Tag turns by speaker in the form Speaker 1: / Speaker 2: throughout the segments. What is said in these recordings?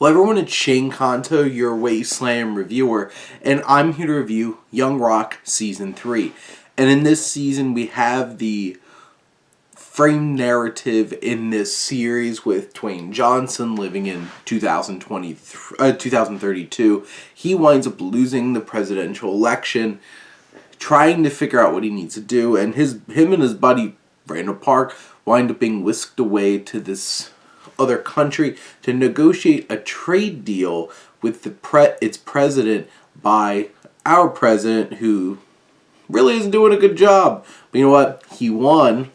Speaker 1: Well, everyone, it's Shane Kanto, your Wasteland reviewer, and I'm here to review Young Rock Season 3. And in this season, we have the frame narrative in this series with Dwayne Johnson living in 2032. He winds up losing the presidential election, trying to figure out what he needs to do, and him and his buddy, Randall Park, wind up being whisked away to this other country to negotiate a trade deal with its president by our president, who really isn't doing a good job. But you know what? He won.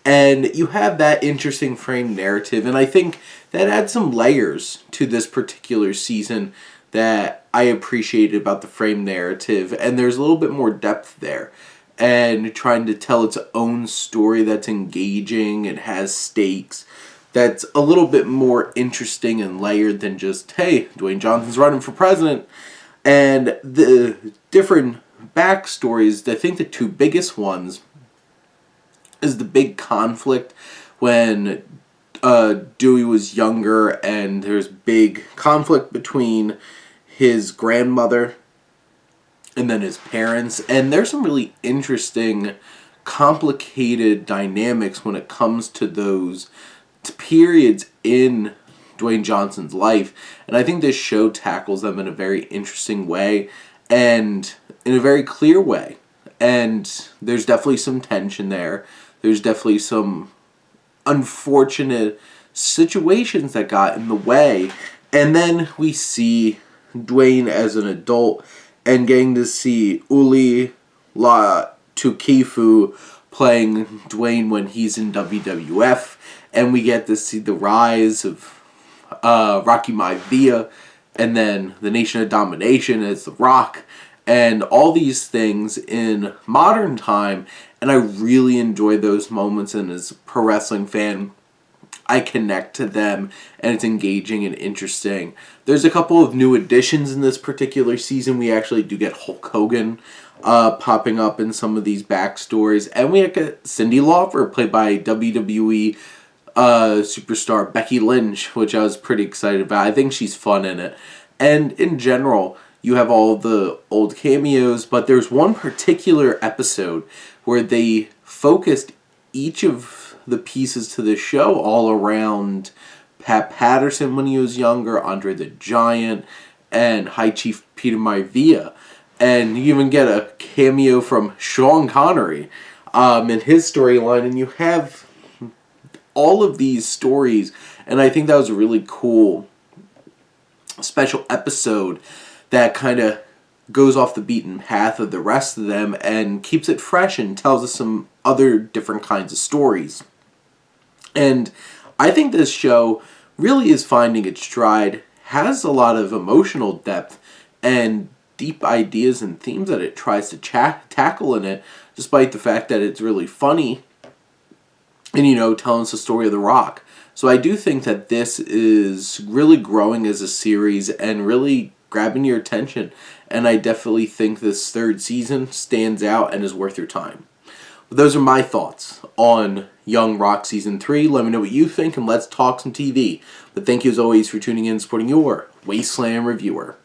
Speaker 1: And you have that interesting frame narrative, and I think that adds some layers to this particular season that I appreciated about the frame narrative, and there's a little bit more depth there. And trying to tell its own story that's engaging and has stakes, that's a little bit more interesting and layered than just, hey, Dwayne Johnson's running for president. And the different backstories, I think the two biggest ones is the big conflict when Dewey was younger, and there's big conflict between his grandmother and then his parents. And there's some really interesting, complicated dynamics when it comes to those periods in Dwayne Johnson's life, and I think this show tackles them in a very interesting way and in a very clear way. And there's definitely some tension there. There's definitely some unfortunate situations that got in the way. And then we see Dwayne as an adult and getting to see Uli La Tukifu playing Dwayne when he's in WWF. And we get to see the rise of Rocky Maivia, and then the Nation of Domination as The Rock, and all these things in modern time. And I really enjoy those moments, and as a pro wrestling fan, I connect to them, and it's engaging and interesting. There's a couple of new additions in this particular season. We actually do get Hulk Hogan popping up in some of these backstories, and we get Cyndi Lauper, played by WWE superstar Becky Lynch, which I was pretty excited about. I think she's fun in it. And in general, you have all the old cameos, but there's one particular episode where they focused each of the pieces to the show all around Pat Patterson when he was younger, Andre the Giant, and High Chief Peter Maivia. And you even get a cameo from Sean Connery in his storyline, and you have all of these stories, and I think that was a really cool special episode that kind of goes off the beaten path of the rest of them and keeps it fresh and tells us some other different kinds of stories. And I think this show really is finding its stride, has a lot of emotional depth and deep ideas and themes that it tries to tackle in it, despite the fact that it's really funny and, telling us the story of The Rock. So I do think that this is really growing as a series and really grabbing your attention. And I definitely think this third season stands out and is worth your time. But those are my thoughts on Young Rock Season 3. Let me know what you think, and let's talk some TV. But thank you as always for tuning in and supporting your Wasteland reviewer.